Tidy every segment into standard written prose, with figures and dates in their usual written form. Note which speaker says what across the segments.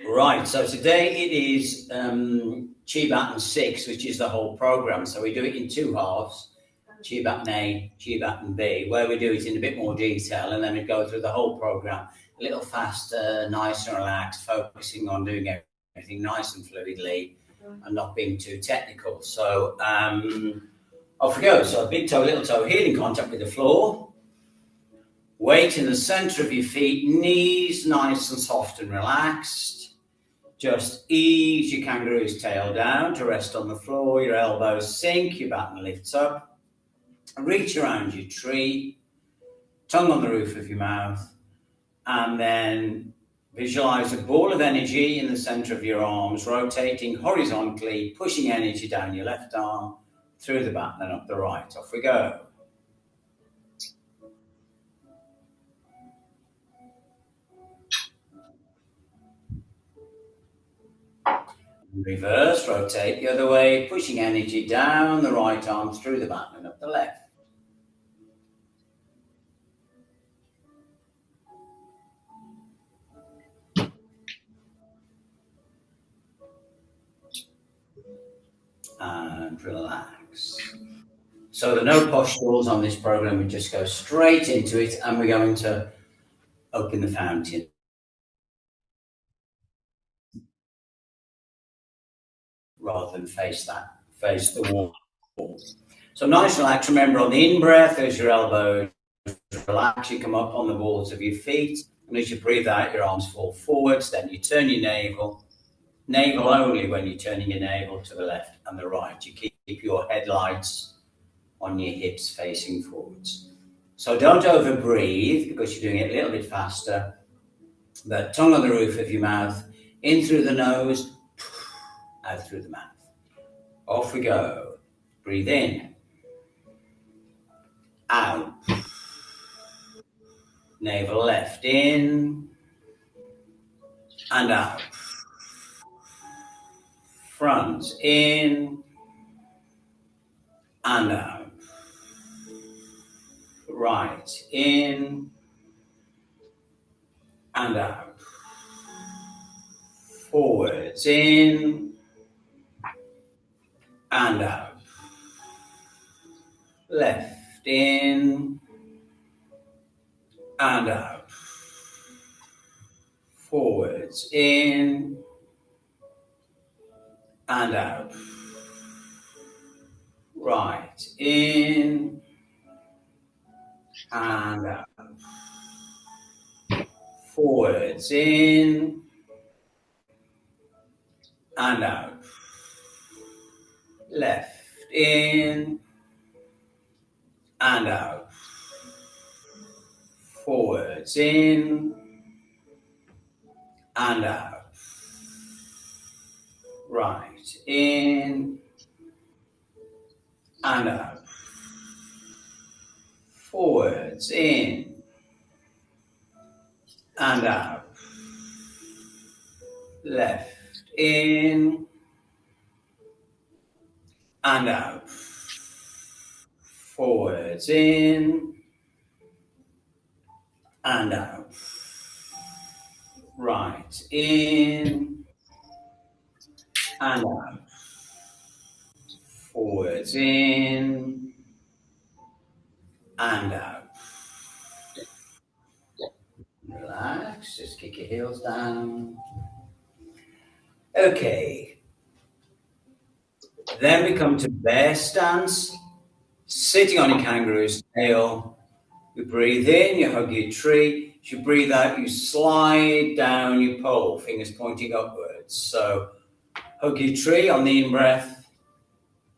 Speaker 1: Right, so today it is Baton 6, which is the whole program. So we do it in two halves, Baton A, Baton B, where we do it in a bit more detail, and then we go through the whole program a little faster, nice and relaxed, focusing on doing everything nice and fluidly and not being too technical. So off we go. So big toe, little toe, heel in contact with the floor. Weight in the center of your feet, knees nice and soft and relaxed. Just ease your kangaroo's tail down to rest on the floor. Your elbows sink, your baton lifts up. Reach around your tree, tongue on the roof of your mouth, and then visualize a ball of energy in the center of your arms, rotating horizontally, pushing energy down your left arm, through the baton and up the right. Off we go. Reverse, rotate the other way, pushing energy down the right arm through the baton and up the left. And relax. So there are no posturals on this program. We just go straight into it, and we're going to open the fountain. Rather than face the wall. So nice and relaxed. Remember, on the in-breath, as your elbows relax, you come up on the balls of your feet. And as you breathe out, your arms fall forwards. Then you turn your navel only when you're turning your navel to the left and the right. You keep your headlights on your hips facing forwards. So don't over-breathe because you're doing it a little bit faster. But tongue on the roof of your mouth, in through the nose, out through the mouth. Off we go. Breathe in. Out. Navel left in and out. Front in and out. Right in and out. Forwards in and out. Left in and out. Forwards in and out. Right in and out. Forwards in and out. Left in and out. Forwards in and out. Right in and out. Forwards in and out. Left in and out. Forwards in and out. Right in and out. Forwards in and out. Relax, just kick your heels down. Okay. Then we come to bear stance, sitting on your kangaroo's tail. You breathe in, you hug your tree. As you breathe out, you slide down your pole, fingers pointing upwards. So hug your tree on the in-breath,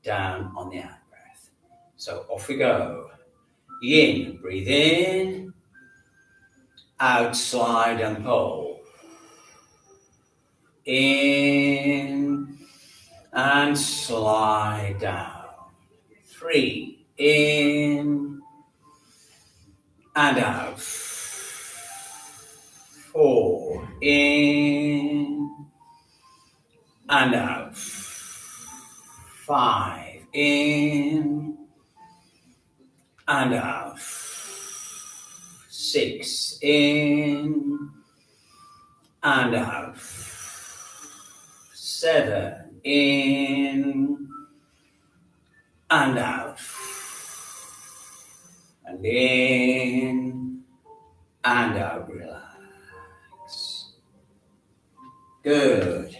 Speaker 1: down on the out-breath. So off we go. In, breathe in. Out, slide and pole. In and slide down. 3, in and out. 4, in and out. 5, in and out. 6, in and out. 7, in and out, and in and out, relax. Good.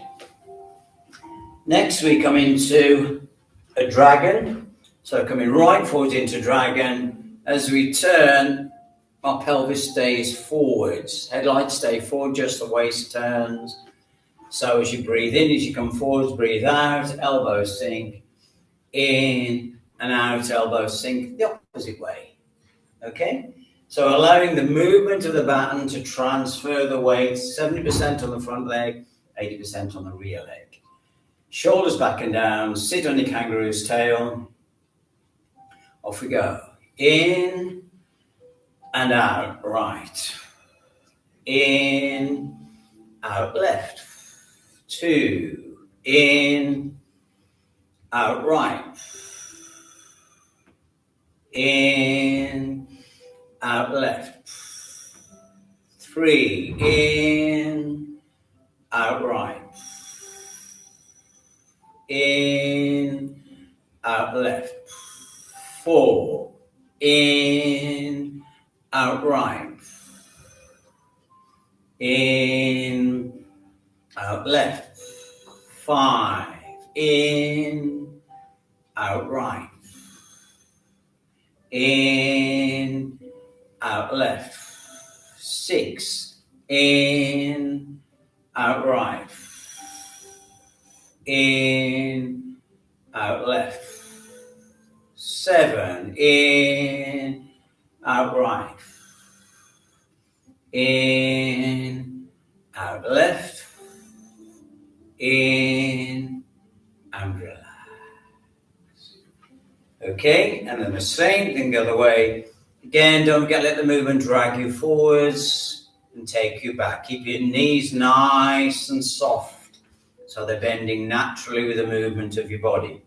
Speaker 1: Next we come into a dragon. So coming right forward into dragon. As we turn, our pelvis stays forwards. Headlights stay forward, just the waist turns. So as you breathe in, as you come forwards, breathe out, elbows sink, in and out, elbows sink the opposite way. Okay? So allowing the movement of the baton to transfer the weight, 70% on the front leg, 80% on the rear leg. Shoulders back and down, sit on your kangaroo's tail. Off we go. In and out, right. In, out, left. 2, in, out, right. In, out, left. 3, in, out, right. In, out, left. 4, in, out, right. In, out, left. 5, in, out, right. In, out, left. 6, in, out, right. In, out, left. 7, in, out, right. In, out, left. In, and relax. Okay, and then the same thing the other way. Again, don't let the movement drag you forwards and take you back. Keep your knees nice and soft so they're bending naturally with the movement of your body.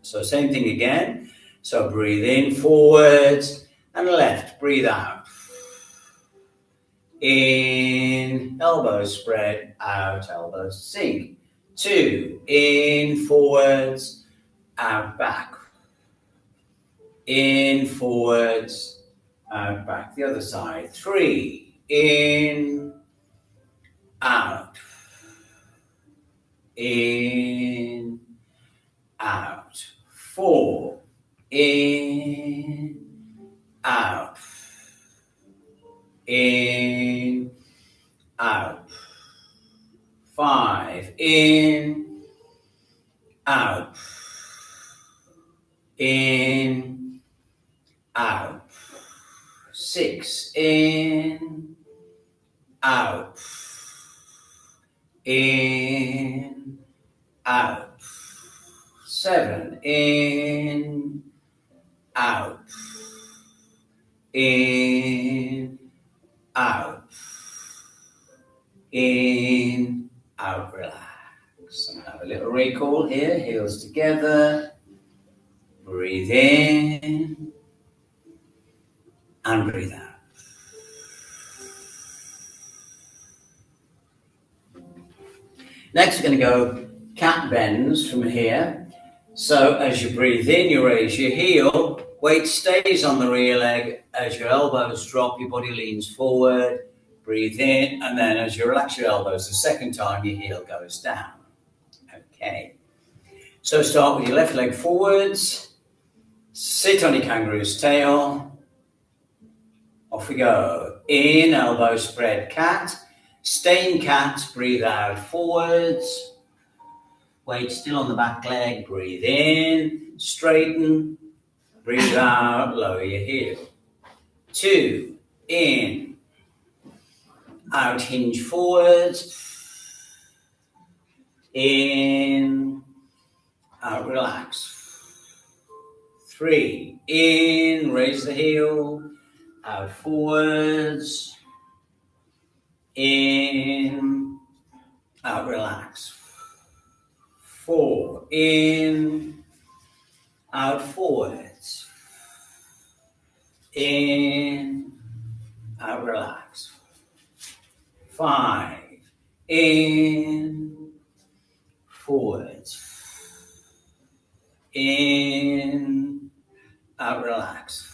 Speaker 1: So same thing again. So breathe in, forwards and left. Breathe out. In, elbows spread, out, elbows sink. 2, in, forwards, out, back. In, forwards, out, back. The other side. 3, in, out. In, out. 4, in, out. In, out. 5, in, out. In, out. 6, in, out. In, out. 7, in, out. In, out. In, out, relax. And have a little recall here, heels together. Breathe in and breathe out. Next, we're going to go cat bends from here. So as you breathe in, you raise your heel, weight stays on the rear leg. As your elbows drop, your body leans forward. Breathe in, and then as you relax your elbows the second time, your heel goes down. Okay. So start with your left leg forwards. Sit on your kangaroo's tail. Off we go. In, elbow spread, cat. Stay in cat, breathe out forwards. Weight still on the back leg, breathe in, straighten. Breathe out, lower your heel. 2, in, out, hinge forwards. In, out, relax. 3, in, raise the heel, out, forwards. In, out, relax. 4, in, out, forwards. In, out, relax. 5, in, forwards. In, out, relax.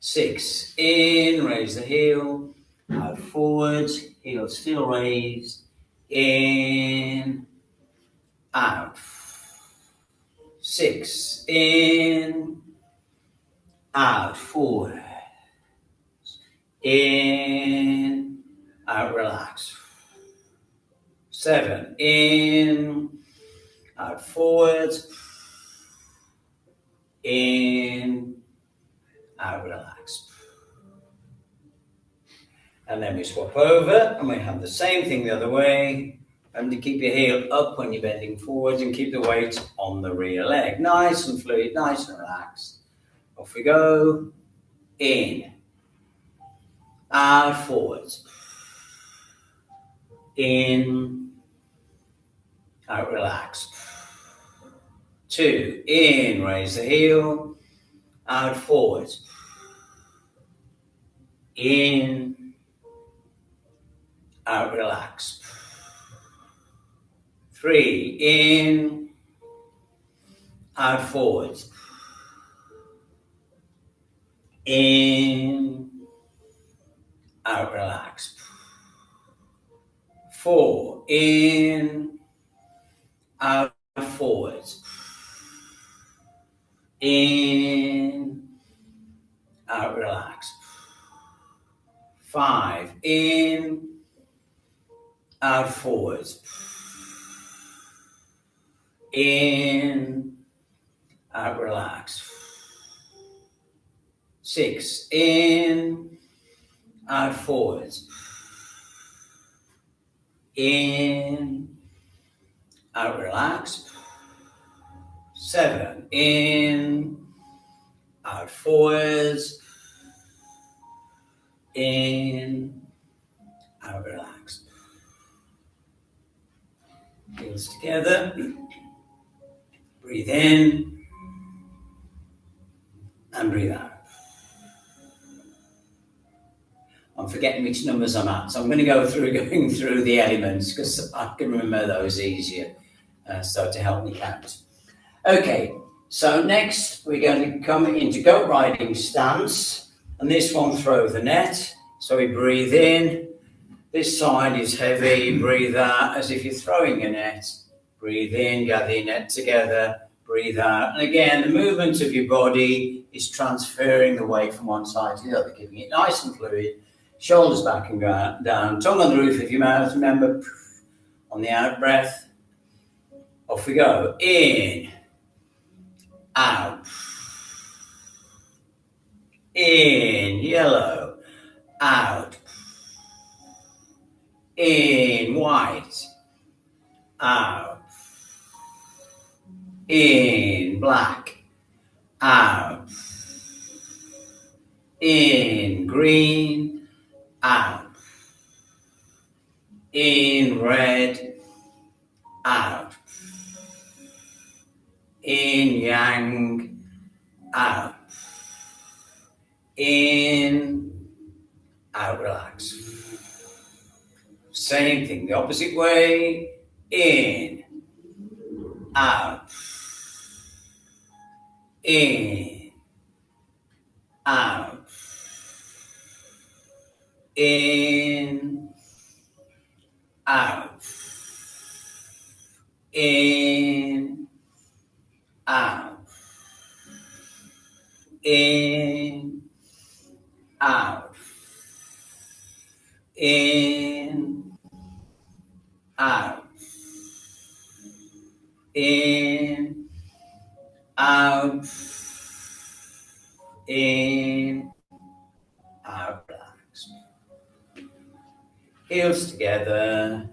Speaker 1: 6, in, raise the heel, out, forwards, heel still raised, in, out. 6, in, out, forward, in, out, relax. 7, in, out, forwards, in, out, relax. And then we swap over and we have the same thing the other way. And to keep your heel up when you're bending forwards and keep the weight on the rear leg. Nice and fluid, nice and relaxed. Off we go. In, out, forwards. In, out, relax. 2, in, raise the heel, out, forwards. In, out, relax. 3, in, out, forwards. In, out, relax. 4, in, out, forwards. In, out, relax. 5, in, out, forwards. In, out, relax. 6, in, out, forwards. In, out, relax. 7, in, out, forwards. In, out, relax. Heels together. Breathe in and breathe out. I'm forgetting which numbers I'm at, so I'm going to go through going through the elements because I can remember those easier, so to help me count. Okay, so next we're going to come into goat riding stance, and this one throw the net. So we breathe in, this side is heavy, breathe out as if you're throwing a net. Breathe in, gather your net together, breathe out. And again, the movement of your body is transferring the weight from one side to the other, keeping it nice and fluid. Shoulders back and down, tongue on the roof of your mouth, remember, on the out breath. Off we go. In, out. In, yellow, out. In, white, out. In, black, out. In, green, out. In, red, out. In, yang, out. In, out, relax. Same thing, the opposite way. In, out. In, out. In, out. In, out. In, out. In, out. In, out. In, out. Relax. Heels together.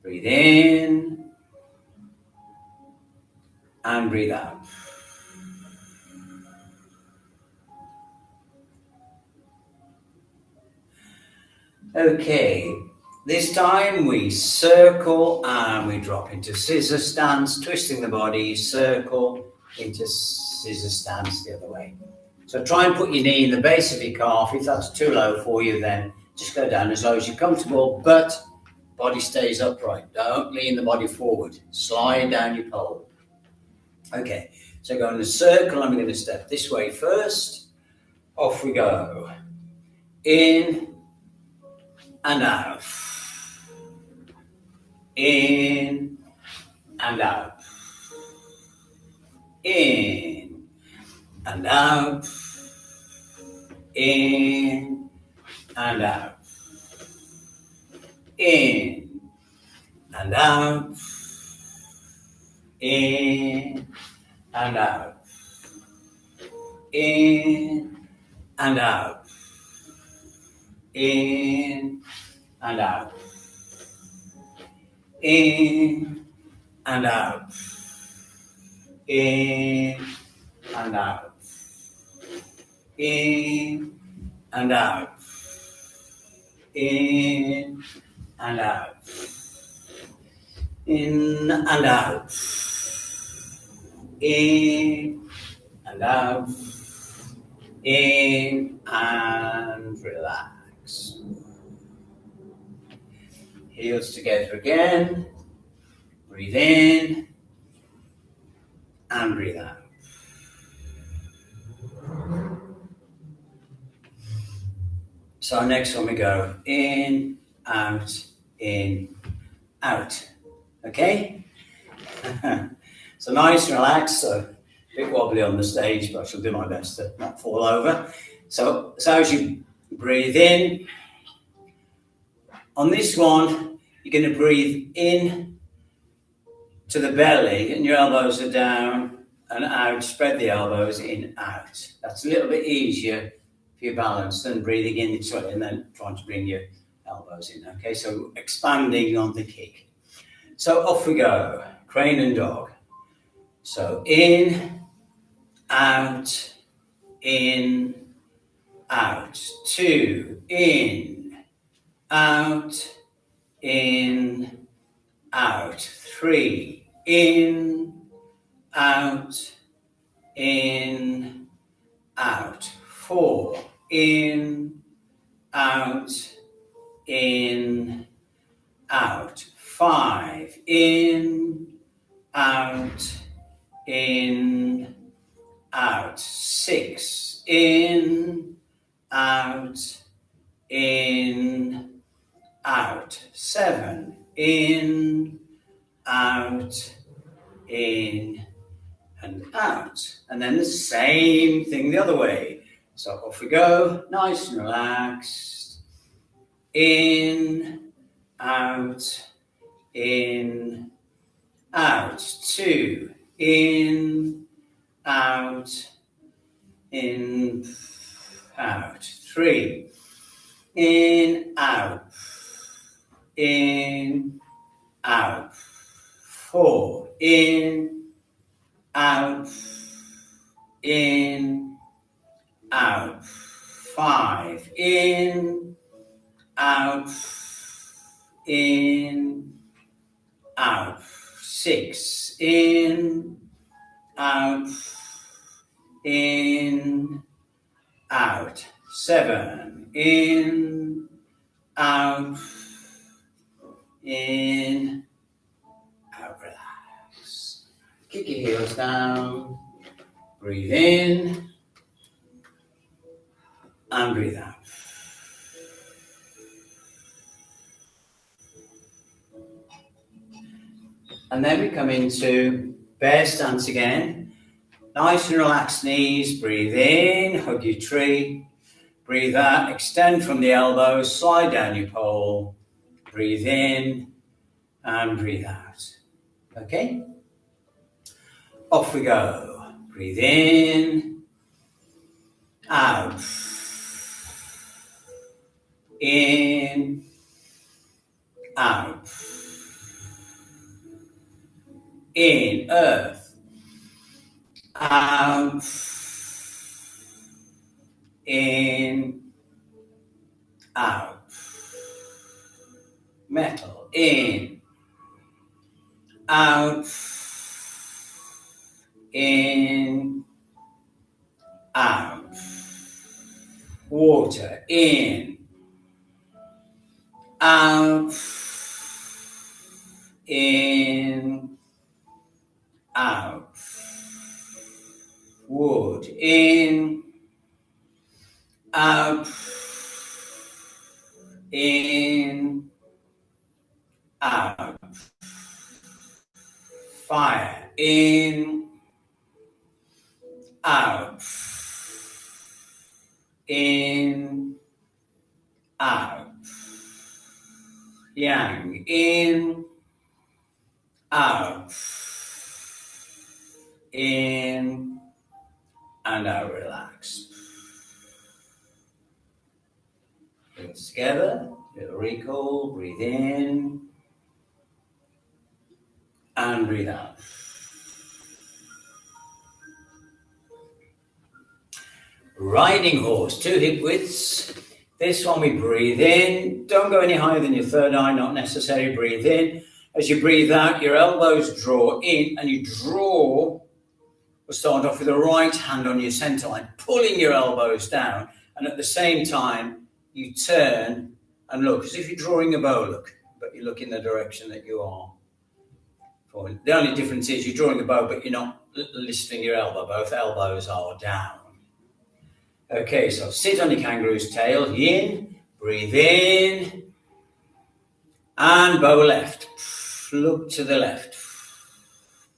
Speaker 1: Breathe in and breathe out. Okay, this time we circle and we drop into scissor stance, twisting the body, circle into scissor stance the other way. So try and put your knee in the base of your calf. If that's too low for you, then just go down as low as you're comfortable, but Body stays upright. Don't lean the body forward. Slide down your pole. Okay, so go in a circle. I'm going to step this way first. Off we go. In and out. In and out. In and out. In and out. In and out. In and out. In and out. In and out. In and out. In and out. In and out. In and out. In and out. In and out. In and relax. Heels together again. Breathe in and breathe out. So next one we go in, out, okay? So nice, relaxed, so a bit wobbly on the stage, but I shall do my best to not fall over. So as you breathe in, on this one, you're going to breathe in to the belly and your elbows are down and out, spread the elbows in, out. That's a little bit easier for your balance than breathing in this way and then trying to bring your elbows in, okay? So expanding on the kick. So off we go, crane and dog. So in, out, 2, in, out, 3, in, out, 4, in, out, 5, in, out, 6, in, out, 7, in, and out. And then the same thing the other way. So off we go, nice and relaxed. In, out, 2, in, out, 3, in, out, 4, in, out, 5, in, out, 6, in, out, 7, in, out, relax. Kick your heels down, breathe in, and breathe out. And then we come into bear stance again. Nice and relaxed knees, breathe in, hug your tree. Breathe out, extend from the elbows, slide down your pole. Breathe in and breathe out. Okay? Off we go. Breathe in, out. In, out. In, earth. Out. In, out. Metal. In, out. In, out. Water. In, out. in, out, wood, in, out, in, out, fire, in, out, in, out, yang, in, out, in, and out, relax. Hands together, little recall, breathe in, and breathe out. Riding horse, 2 hip widths. This one we breathe in. Don't go any higher than your third eye, not necessary. Breathe in. As you breathe out, your elbows draw in, and you draw. We'll start off with the right hand on your center line, pulling your elbows down, and at the same time, you turn and look as if you're drawing a bow, look, but you look in the direction that you are. The only difference is you're drawing a bow, but you're not lifting your elbow. Both elbows are down. Okay, so sit on your kangaroo's tail, yin, breathe in, and bow left. Look to the left,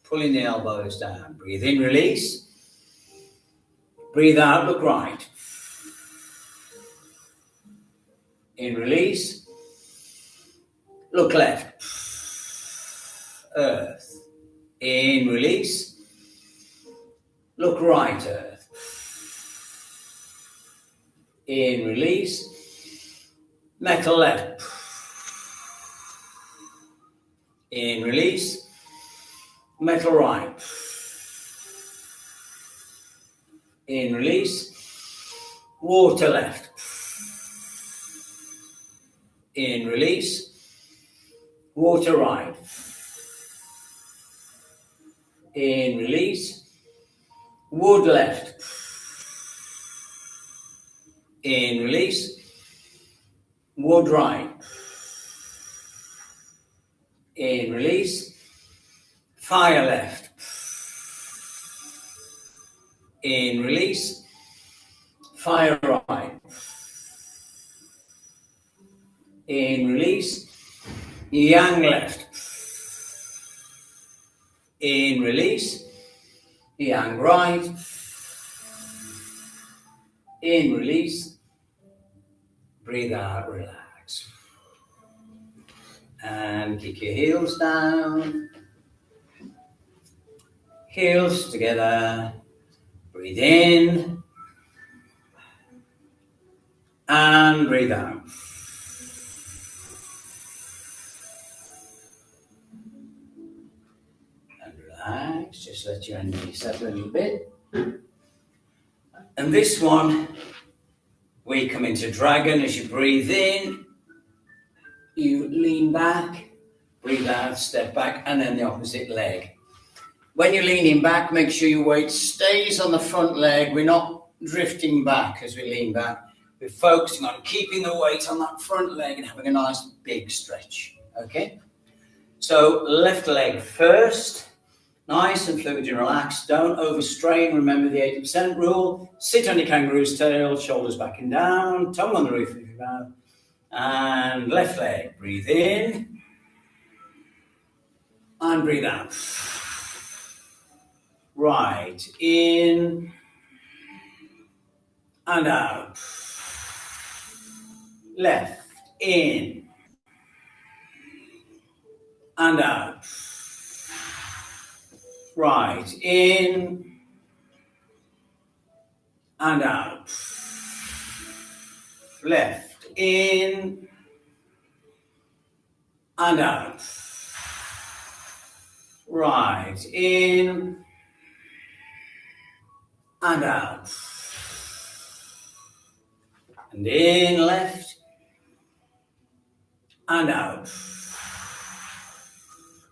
Speaker 1: pulling the elbows down. Breathe in, release. Breathe out, look right. In, release. Look left. Earth. In, release. Look right, earth. In, release. Metal left. In, release. Metal right. In, release. Water left. In, release. Water right. In, release. Wood left. In, release. Wood right. In, release. Fire left. In, release. Fire right. In, release. Yang left. In, release. Yang right. In, release. Breathe out, relax. And kick your heels down. Heels together. Breathe in. And breathe out. And relax. Just let your energy settle a little bit. And this one, we come into dragon. As you breathe in, you lean back, breathe out, step back, and then the opposite leg. When you're leaning back, make sure your weight stays on the front leg. We're not drifting back as we lean back. We're focusing on keeping the weight on that front leg and having a nice big stretch, okay? So left leg first, nice and fluid and relaxed. Don't overstrain. Remember the 80% rule. Sit on your kangaroo's tail, shoulders back and down, tongue on the roof of your mouth. And left leg, breathe in. And breathe out. Right, in. And out. Left, in. And out. Right, in. And out. Left, in. And out. Right, in. And out. And in, left. And out.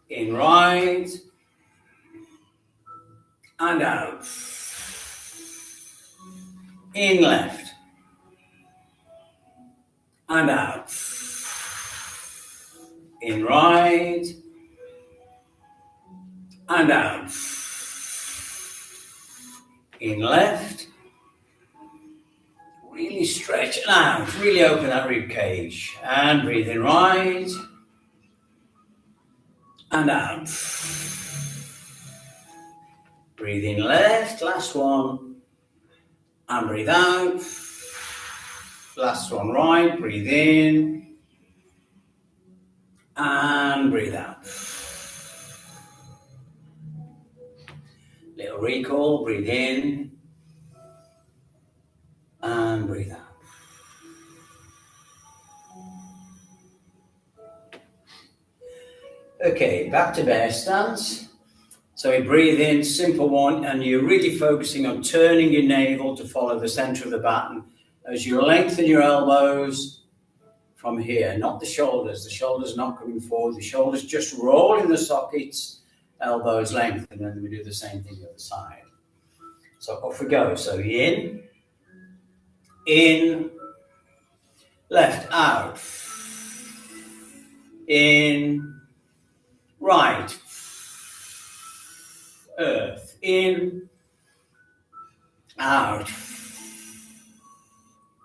Speaker 1: In, right. And out. In, left. And out. In, right. and out. In left. Really stretch and out. Really open that rib cage. And breathe in right. And out. Breathe in left. Last one. And breathe out. Last one right. Breathe in. And breathe out. Little recall. Breathe in. And breathe out. Okay, back to bear stance. So we breathe in, simple one, and you're really focusing on turning your navel to follow the center of the baton as you lengthen your elbows from here, not the shoulders. The shoulders not coming forward. The shoulders just roll in the sockets, elbows lengthen, and then we do the same thing the other side. So off we go. So in, left, out, in, right, earth, in, out,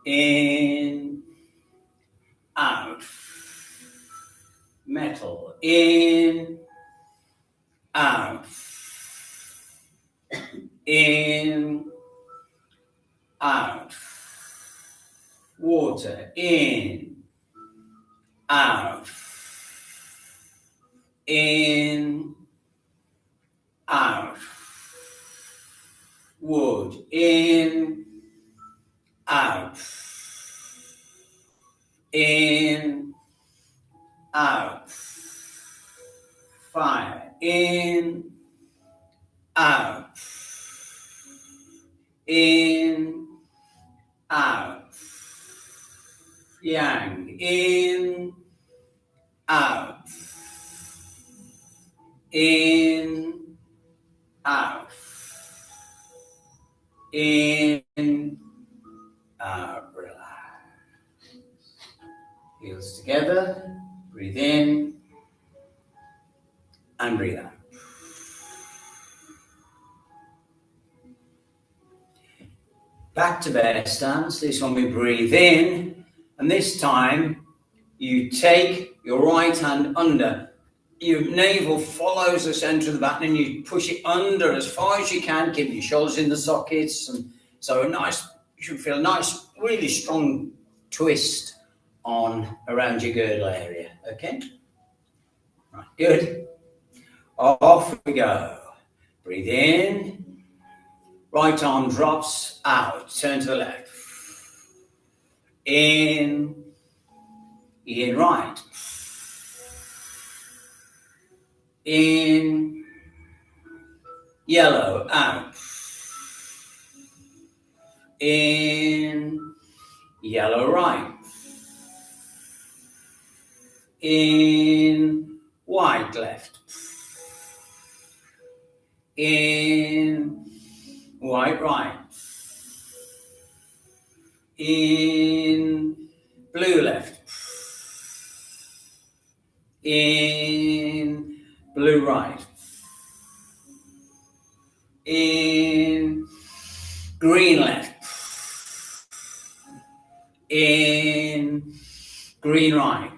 Speaker 1: in, out, metal, in, out, in, out, water, in, out, in, out, wood, in, out, in, out, fire, in, out, in, out, yang, in, out, in, out, in, out, relax. Heels together, breathe in, and breathe out. Back to bear stance. This one we breathe in, and this time you take your right hand under. Your navel follows the center of the baton and you push it under as far as you can, keeping your shoulders in the sockets. And so you should feel a nice, really strong twist around your girdle area. Okay? Right, good. Off we go. Breathe in. Right arm drops out. Turn to the left. In right. In, yellow, out. In, yellow, right. In, white, left. In, white, right. In, blue, left. In, blue, right. In, green, left. In, green, right.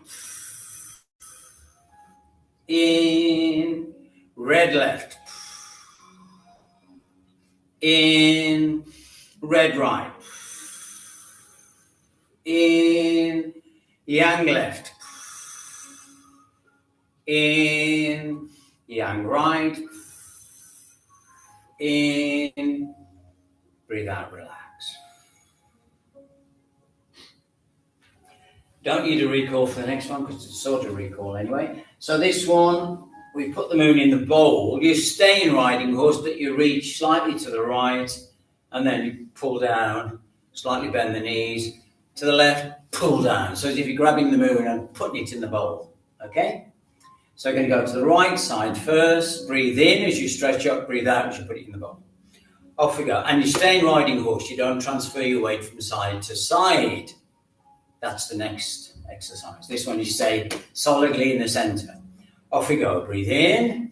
Speaker 1: In, red, left. In, red, right. In, yang, left. In, yang, right. In, breathe out, relax. Don't need a recall for the next one because it's sort of recall anyway. So this one, we put the moon in the bowl. You stay in riding horse, but you reach slightly to the right, and then you pull down, slightly bend the knees. To the left, pull down. So as if you're grabbing the moon and putting it in the bowl. Okay? So you're going to go to the right side first. Breathe in as you stretch up. Breathe out as you put it in the bowl. Off we go. And you stay in riding horse. You don't transfer your weight from side to side. That's the next exercise. This one you stay solidly in the center. Off we go. Breathe in.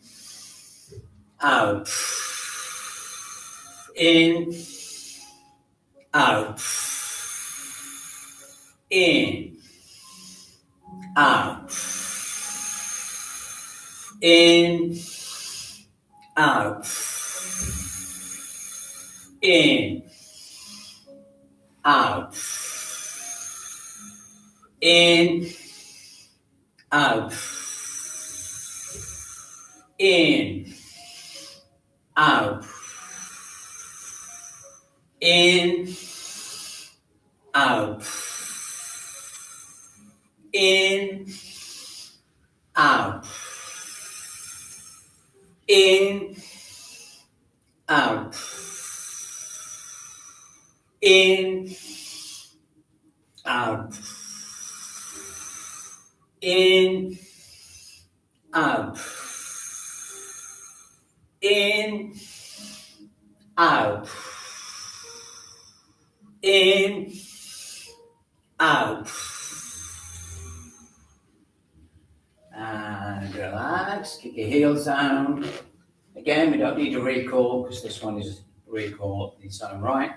Speaker 1: out, in, out, in, out, in, out, in, out, in, out, in, out, in, out, in, out, in, out, in, out, in, out, in, out, in, out, and relax, kick your heels down. Again, we don't need a recall because this one is a recall in its own right.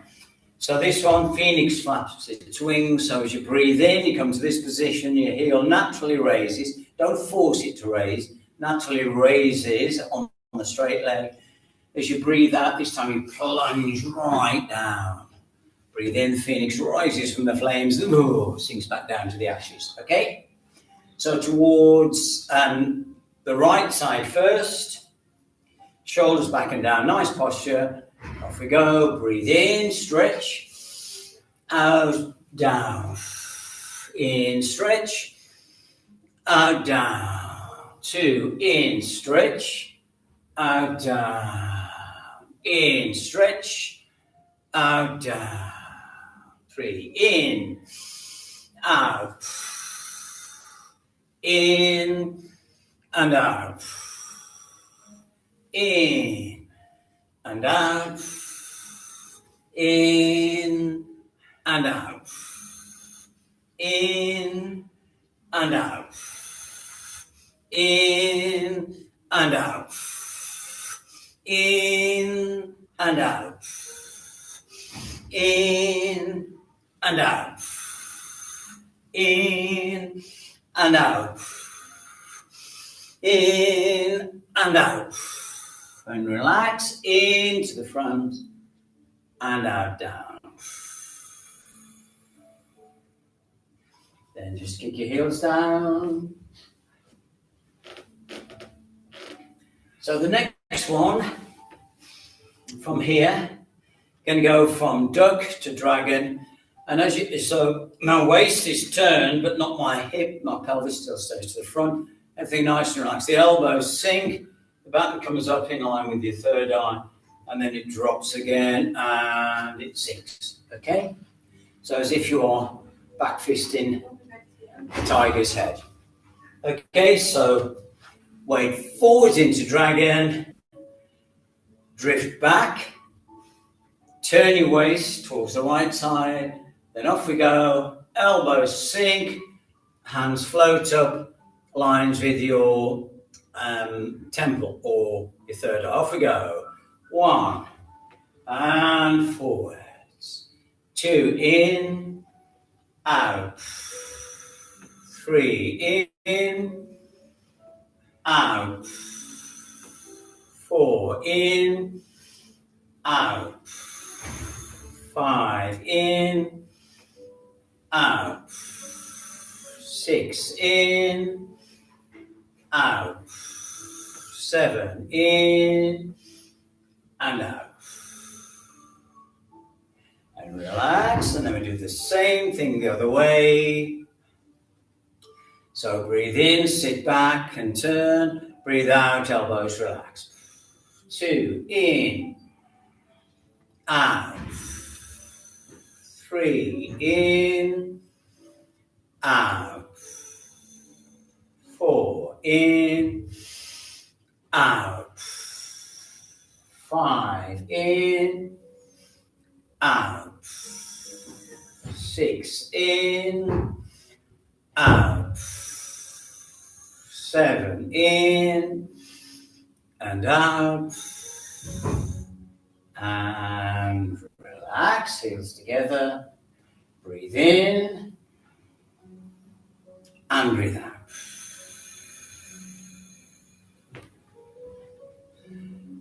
Speaker 1: So this one, Phoenix flaps its wings. So as you breathe in, you come to this position, your heel naturally raises. Don't force it to raise. Naturally raises on the straight leg. As you breathe out, this time you plunge right down. Breathe in, Phoenix rises from the flames, sinks back down to the ashes. Okay? So towards the right side first. Shoulders back and down, nice posture. Off we go. Breathe in, stretch. Out, down. In, stretch. Out, down. 2, in, stretch. Out, down. In, stretch. Out, down. 3, in. Out. In and out. In and out, in and out, in and out, in and out, in and out, in and out, in and out, in and out. And relax into the front and out down. Then just kick your heels down. So the next one, from here, going to go from duck to dragon. And so my waist is turned, but not my hip. My pelvis still stays to the front. Everything nice and relaxed. The elbows sink. The baton comes up in line with your third eye, and then it drops again, and it sinks, okay? So as if you're back fisting the tiger's head. Okay, so weight forwards into dragon, drift back, turn your waist towards the right side, then off we go, elbows sink, hands float up, lines with your temple or your third eye. Off we go. 1 and forwards. 2 in, out. 3 in, out. 4 in, out. 5 in, out. 6 in, out. 7 in and out. And relax, and then we do the same thing the other way. So breathe in, sit back and turn. Breathe out, elbows relax. 2 in, out. 3 in, out. 4 in, out. 5 in, out. 6 in, out. 7 in and out. And relax, heels together. Breathe in and breathe out.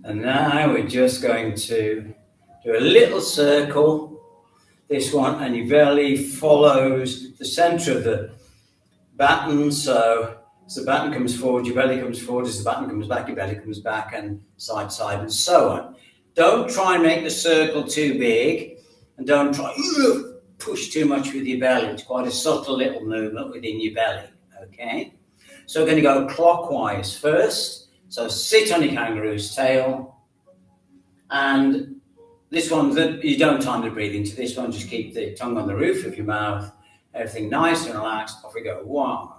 Speaker 1: And now we're just going to do a little circle, this one, and your belly follows the center of the baton. So as the baton comes forward, your belly comes forward. As the baton comes back, your belly comes back, and side to side, and so on. Don't try and make the circle too big, and don't try push too much with your belly. It's quite a subtle little movement within your belly, okay? So we're going to go clockwise first. So sit on your kangaroo's tail, and this one, you don't time the breathing to this one, just keep the tongue on the roof of your mouth, everything nice and relaxed. Off we go. 1,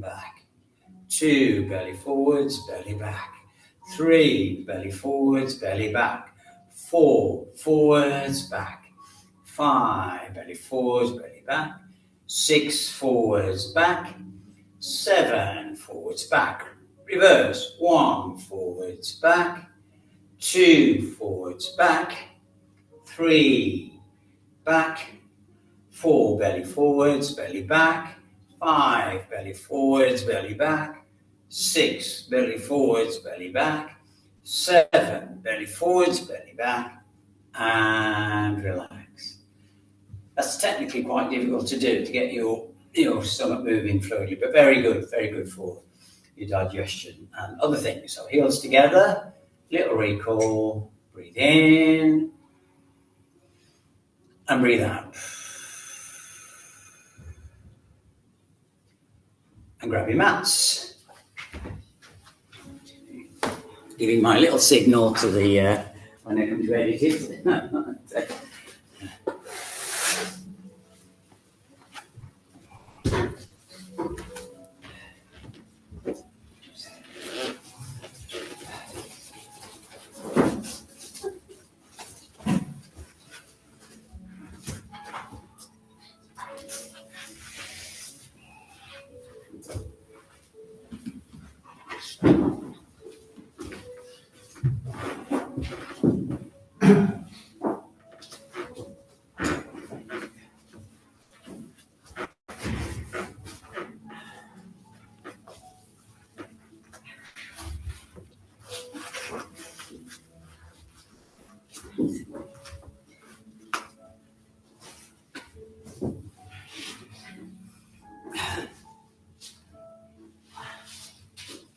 Speaker 1: back. 2, belly forwards, belly back. 3, belly forwards, belly back. 4, forwards, back. 5, belly forwards, belly back. 6, forwards, back. 7, forwards, back. Reverse. 1, forwards, back. 2, forwards, back. 3, back. 4, belly forwards, belly back. 5, belly forwards, belly back. 6, belly forwards, belly back. 7, belly forwards, belly back. And relax. That's technically quite difficult to do, to get your stomach moving fluidly, but very good for your digestion and other things. So heels together, little recall, breathe in and breathe out. And grab your mats. Giving my little signal to the when I come to edit it.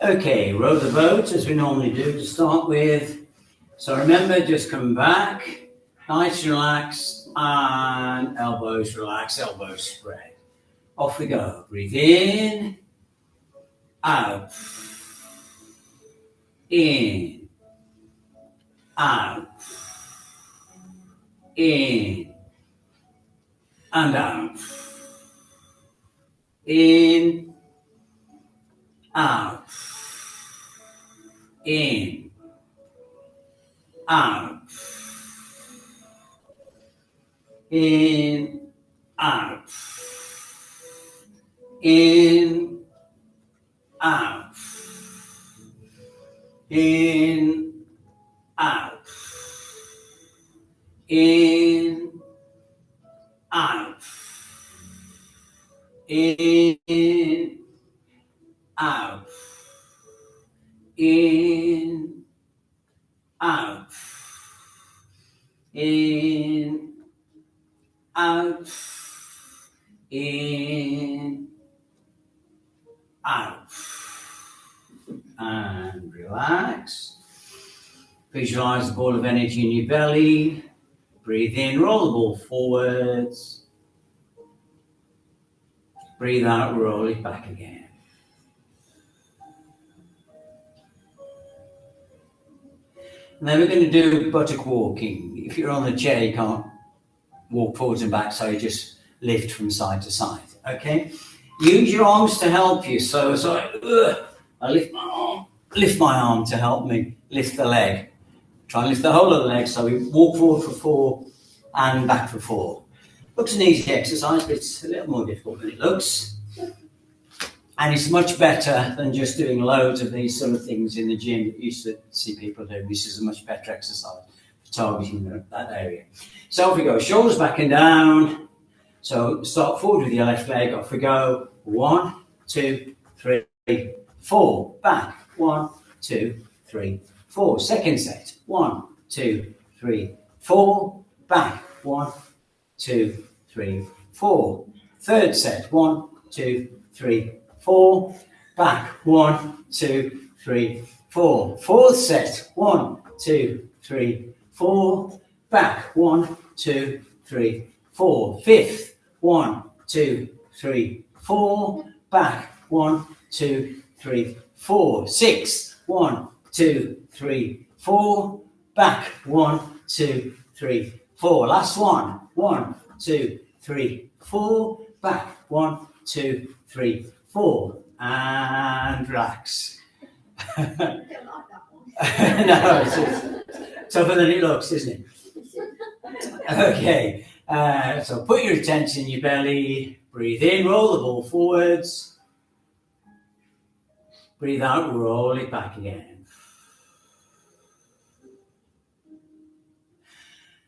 Speaker 1: Okay, row the boat as we normally do to start with. So remember, just come back, nice and relaxed, and elbows relax, elbows spread. Off we go. Breathe in, out, in, out, in, and out, in, out, in, out, in, out, in, out, in, out, in, out, in, out, in, out, in, out, in, out, and relax. Visualize the ball of energy in your belly. Breathe in, roll the ball forwards. Breathe out, roll it back again. And then we're going to do buttock walking. If you're on the chair, you can't walk forwards and back, so you just lift from side to side, okay? Use your arms to help you. So I lift my arm to help me lift the leg. Try and lift the whole of the leg, so we walk forward for 4 and back for 4. Looks an easy exercise, but it's a little more difficult than it looks. And it's much better than just doing loads of these sort of things in the gym that you used to see people do. This is a much better exercise for targeting that area. So off we go, shoulders back and down. So start forward with your left leg, off we go. 1, 2, 3, 4. Back. 1, 2, 3, 4. Second set. 1, 2, 3, 4. Back. 1, 2, 3, 4. Third set. 1, 2, 3, 4. Back. 1, 2, 3, 4. Fourth set. 1, 2, 3, 4. Back. 1, 2, 3, 4. Fifth. 1, 2, 3, 4. Back. 1, 2, 3, 4. Sixth. 1, 2, 3, 4. Back. 1, 2, 3, 4. Last one. 1, 2, 3, 4. Back. 1, 2, 3, 4. And relax.
Speaker 2: I don't like that one.
Speaker 1: No, it's tougher than it looks, isn't it? Okay. So put your attention in your belly. Breathe in, roll the ball forwards. Breathe out, roll it back again.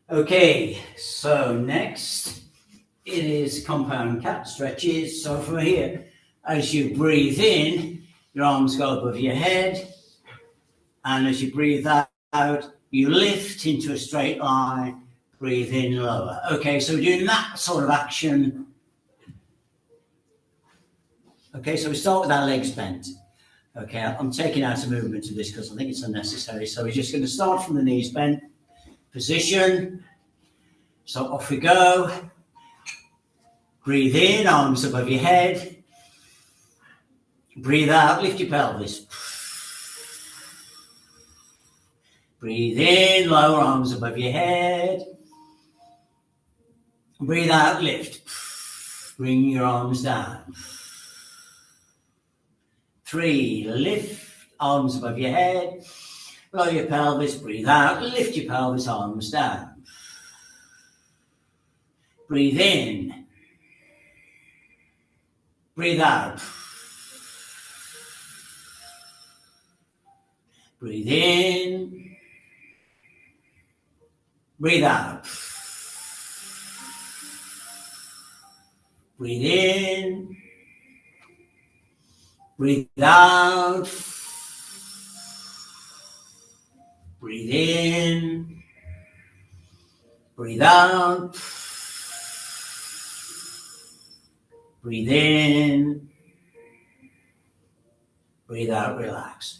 Speaker 1: Okay, so next it is compound cat stretches. So from here, as you breathe in, your arms go above your head. And as you breathe out, you lift into a straight line. Breathe in lower. Okay, so we're doing that sort of action. Okay, so we start with our legs bent. Okay, I'm taking out a movement of this because I think it's unnecessary. So we're just going to start from the knees bent. Position. So off we go. Breathe in, arms above your head. Breathe out, lift your pelvis. Breathe in, lower arms above your head. Breathe out, lift. Bring your arms down. 3, lift, arms above your head. Lower your pelvis, breathe out, lift your pelvis, arms down. Breathe in. Breathe out. Breathe in. Breathe out. Breathe in. Breathe out. Breathe in. Breathe out. Breathe in. Breathe out, relax.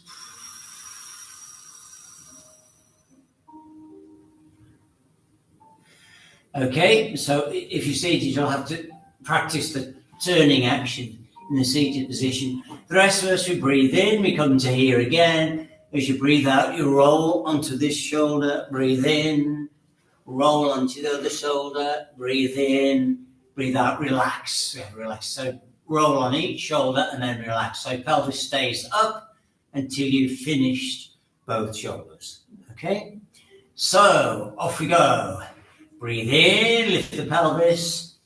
Speaker 1: Okay, so if you're seated, you'll have to practice the turning action in the seated position. The rest of us, we breathe in, we come to here again. As you breathe out, you roll onto this shoulder, breathe in, roll onto the other shoulder, breathe in, breathe out, relax. Yeah, relax. So roll on each shoulder and then relax. So pelvis stays up until you've finished both shoulders. Okay? So off we go. Breathe in, lift the pelvis.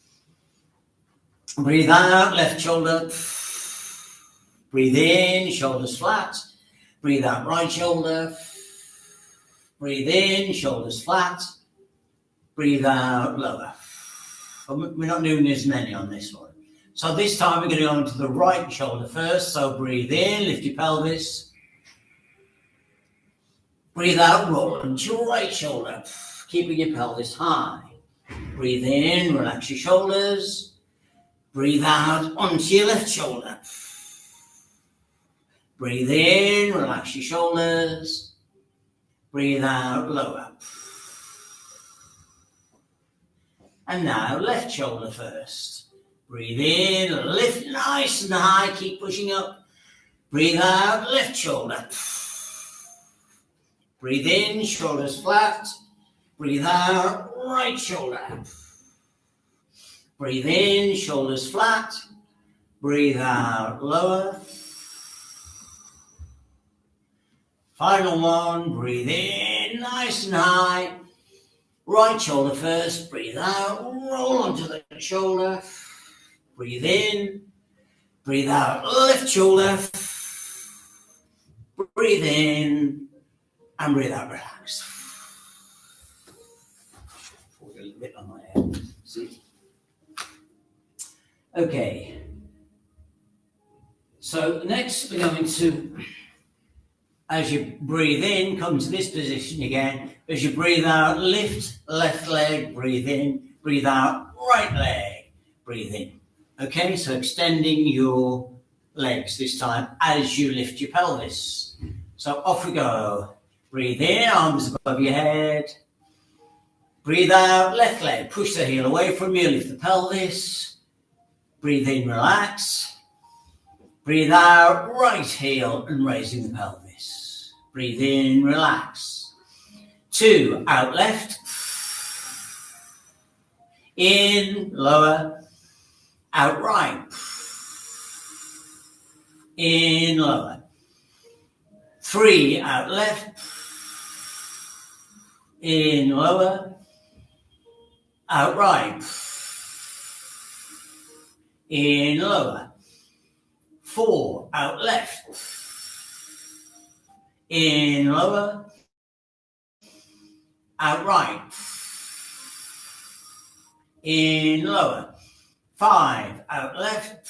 Speaker 1: Breathe out, left shoulder. Breathe in, shoulders flat. Breathe out, right shoulder. Breathe in, shoulders flat. Breathe out, lower. We're not doing as many on this one. So this time we're going to go onto the right shoulder first. So breathe in, lift your pelvis. Breathe out, roll onto your right shoulder, keeping your pelvis high. Breathe in, relax your shoulders. Breathe out onto your left shoulder. Breathe in, relax your shoulders. Breathe out, lower. And now left shoulder first. Breathe in, lift nice and high, keep pushing up. Breathe out, left shoulder. Breathe in, shoulders flat. Breathe out, right shoulder. Breathe in, shoulders flat. Breathe out, lower. Final one, breathe in, nice and high. Right shoulder first, breathe out, roll onto the shoulder. Breathe in, Breathe out, lift shoulder. Breathe in and breathe out, relax. Put a little bit on my head. See? Okay. So next we're going to, as you breathe in, come to this position again. As you breathe out, lift left leg, breathe in, breathe out, right leg, breathe in. Okay, so extending your legs this time as you lift your pelvis. So off we go. Breathe in, arms above your head. Breathe out, left leg, push the heel away from you, lift the pelvis. Breathe in, relax. Breathe out, right heel and raising the pelvis. Breathe in, relax. 2, out left. In, lower. Out right. In, lower. 3, out left. In, lower. Out right. In, lower. 4, out left. In, lower. Out right. In, lower. 5, out left.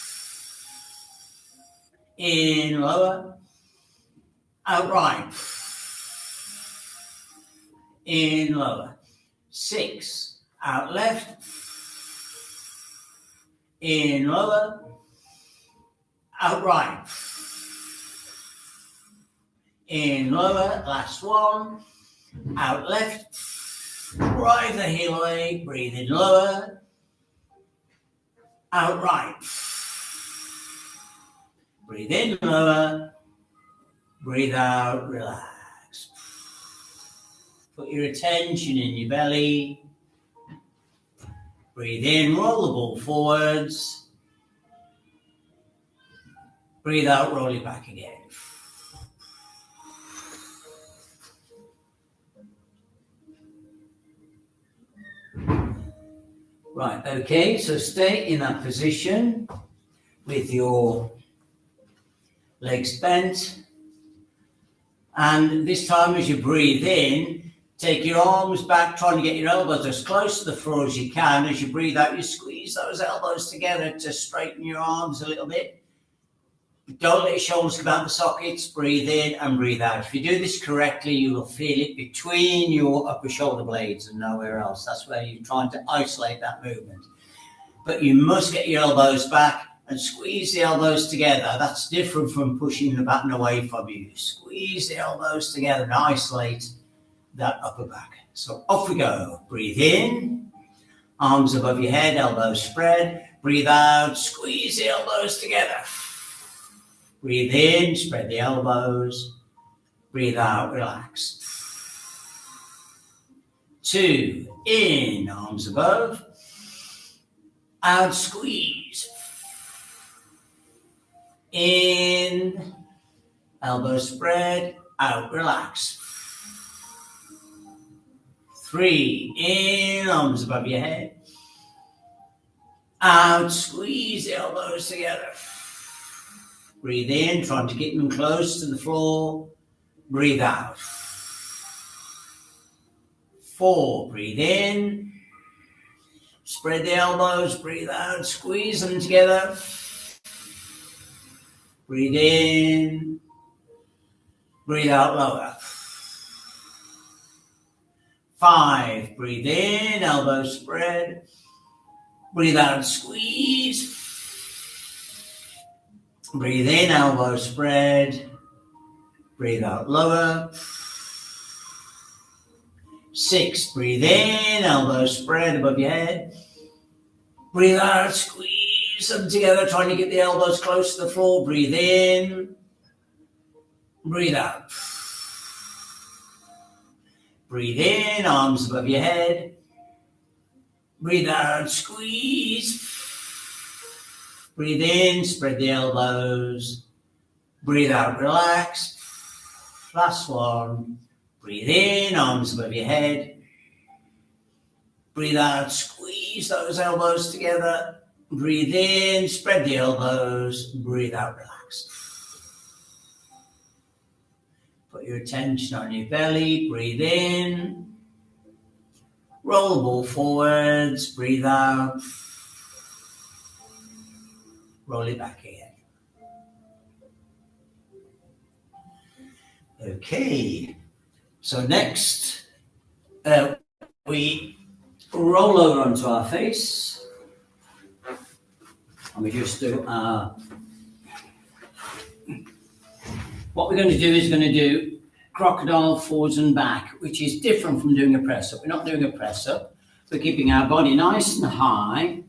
Speaker 1: In, lower. Out right. In, lower. 6, out left. In, lower. Out right. In, lower. Last one. Out left. Drive the heel away. Breathe in, lower. Out right. Breathe in, lower. Breathe out, relax. Put your attention in your belly. Breathe in, roll the ball forwards. Breathe out, roll it back again. Right, okay, so stay in that position with your legs bent. And this time as you breathe in, take your arms back, trying to get your elbows as close to the floor as you can. As you breathe out, you squeeze those elbows together to straighten your arms a little bit. Don't let your shoulders come out the sockets. Breathe in and breathe out. If you do this correctly, you will feel it between your upper shoulder blades and nowhere else. That's where you're trying to isolate that movement. But you must get your elbows back and squeeze the elbows together. That's different from pushing the baton away from you. Squeeze the elbows together and isolate that upper back. So off we go. Breathe in, arms above your head, elbows spread. Breathe out, squeeze the elbows together. Breathe in, spread the elbows. Breathe out, relax. 2, in, arms above. Out, squeeze. In, elbows spread. Out, relax. 3, in, arms above your head. Out, squeeze the elbows together. Breathe in, trying to get them close to the floor. Breathe out. 4, breathe in. Spread the elbows, breathe out, squeeze them together. Breathe in. Breathe out lower. 5, breathe in, elbows spread. Breathe out, squeeze. Breathe in, elbows spread. Breathe out lower. 6, breathe in, elbows spread above your head. Breathe out, squeeze them together, trying to get the elbows close to the floor. Breathe in. Breathe out. Breathe in, arms above your head. Breathe out, squeeze. Breathe in, spread the elbows. Breathe out, relax. Last one. Breathe in, arms above your head. Breathe out, squeeze those elbows together. Breathe in, spread the elbows, breathe out, relax. Put your attention on your belly, breathe in. Roll the ball forwards, breathe out. Roll it back again. Okay, so next we roll over onto our face and we just do what we're going to do is going to do crocodile forwards and back, which is different from doing a press up. We're not doing a press up, we're keeping our body nice and high,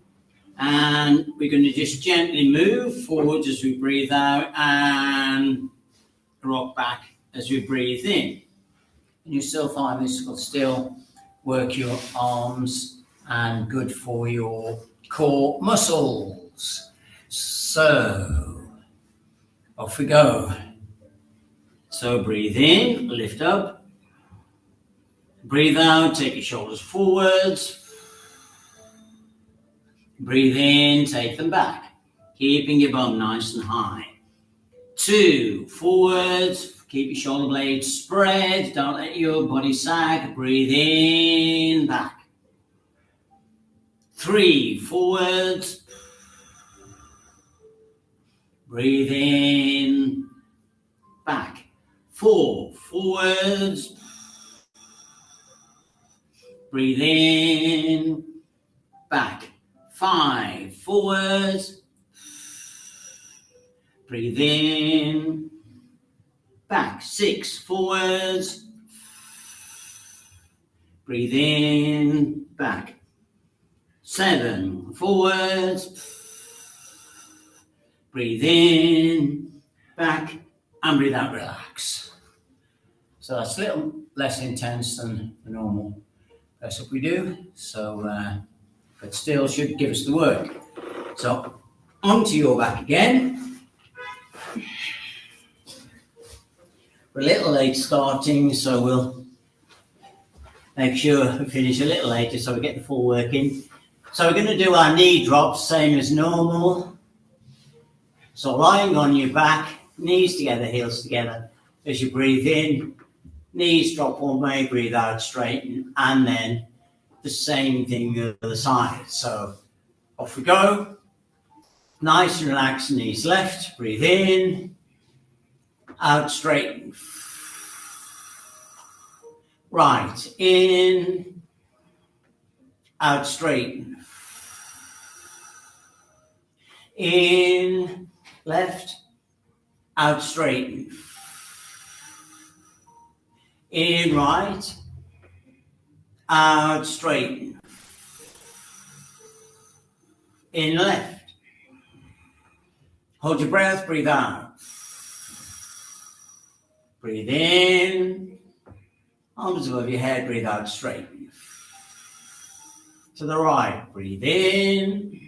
Speaker 1: and we're going to just gently move forwards as we breathe out and rock back as we breathe in. And you still find this will still work your arms and good for your core muscles. So off we go. So breathe in, lift up. Breathe out, take your shoulders forwards. Breathe in, take them back, keeping your bum nice and high. 2, forwards, keep your shoulder blades spread, don't let your body sag. Breathe in, back. 3, forwards. Breathe in, back. 4, forwards. Breathe in, back. 5, forwards. Breathe in, back. 6, forwards. Breathe in, back. 7, forwards. Breathe in, back, and breathe out, relax. So that's a little less intense than the normal press up we do. So, but still should give us the work. So onto your back again. We're a little late starting, so we'll make sure we finish a little later so we get the full work in. So we're going to do our knee drops, same as normal. So lying on your back, knees together, heels together. As you breathe in, knees drop one way, breathe out, straighten, and then the same thing the other side. So off we go. Nice and relaxed, knees left, breathe in, out, straighten. Right, in, out, straighten. In, left, out, straighten. In, right, out, straighten. In, left. Hold your breath, breathe out. Breathe in, arms above your head, breathe out, straighten. To the right, breathe in,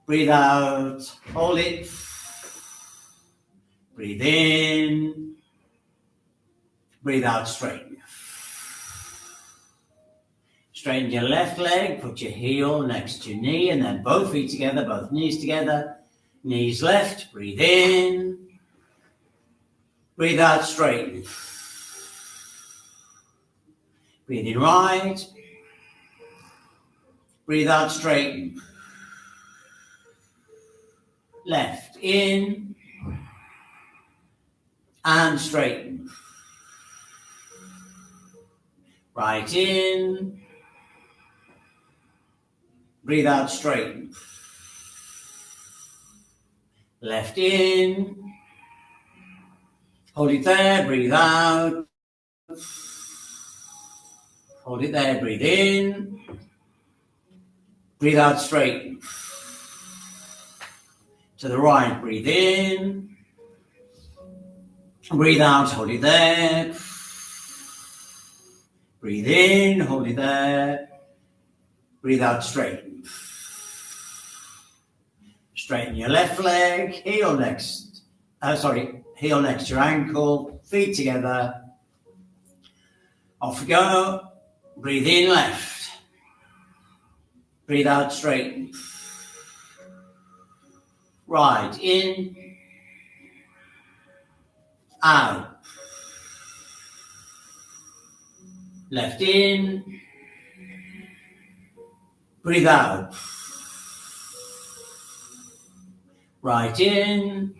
Speaker 1: breathe out, hold it. Breathe in, breathe out, straighten. Straighten your left leg, put your heel next to your knee, and then both feet together, both knees together. Knees left, breathe in, breathe out, straighten. Breathe in right, breathe out, straighten. Left, in, and straighten. Right in, breathe out, straighten. Left in, hold it there, breathe out. Hold it there, breathe in, breathe out, straighten. To the right, breathe in, breathe out, hold it there. Breathe in, hold it there. Breathe out, straighten. Straighten your left leg, heel next to your ankle, feet together. Off we go. Breathe in, left. Breathe out, straighten. Right, in, out. Left in, breathe out. Right in,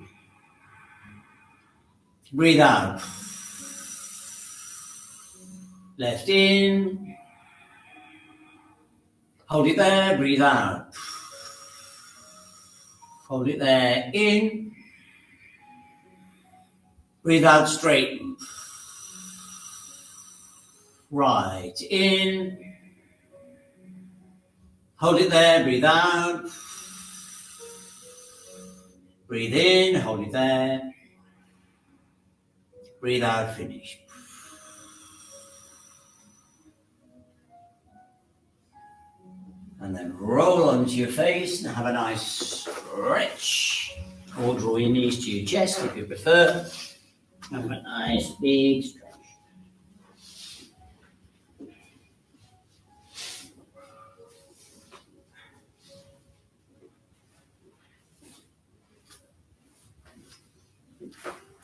Speaker 1: breathe out. Left in, hold it there, breathe out. Hold it there, in, breathe out, straighten. Right, in, hold it there, breathe out. Breathe in, hold it there. Breathe out, finish. And then roll onto your face and have a nice stretch. Or draw your knees to your chest if you prefer. Have a nice big stretch.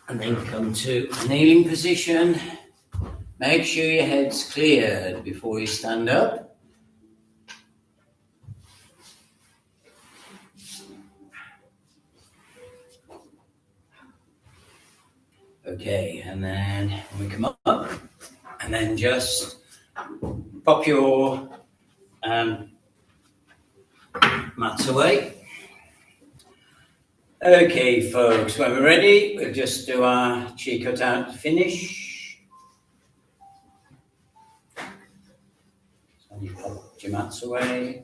Speaker 1: And then come to a kneeling position. Make sure your head's cleared before you stand up. Okay, and then we come up, and then just pop your mats away. Okay, folks, when we're ready, we'll just do our chi cut out finish. So you pop your mats away.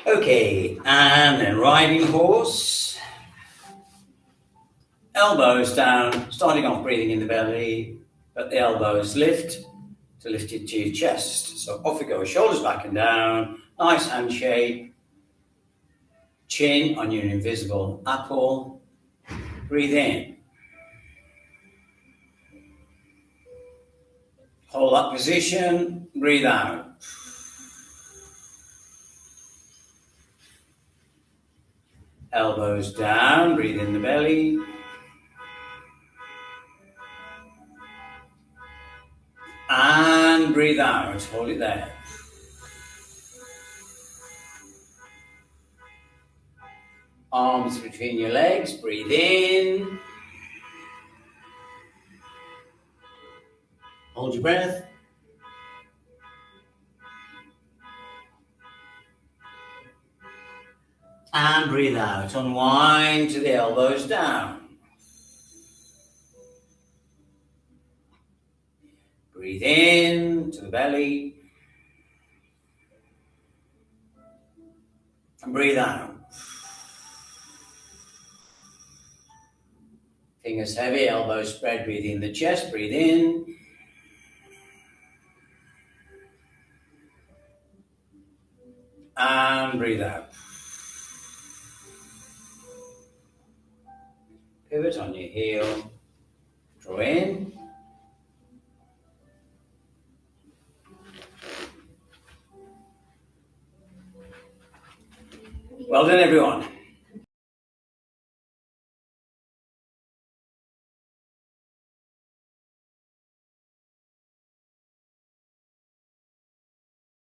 Speaker 1: Okay, and then riding horse. Elbows down, starting off breathing in the belly, but the elbows lift to lift it to your chest. So off we go, shoulders back and down, nice hand shape. Chin on your invisible apple. Breathe in. Hold that position, breathe out. Elbows down, breathe in the belly. And breathe out, hold it there. Arms between your legs, breathe in. Hold your breath. And breathe out, unwind to the elbows down. Breathe in to the belly. And breathe out. Fingers heavy, elbows spread, breathe in the chest, breathe in. And breathe out. Pivot on your heel. Draw in. Well done, everyone.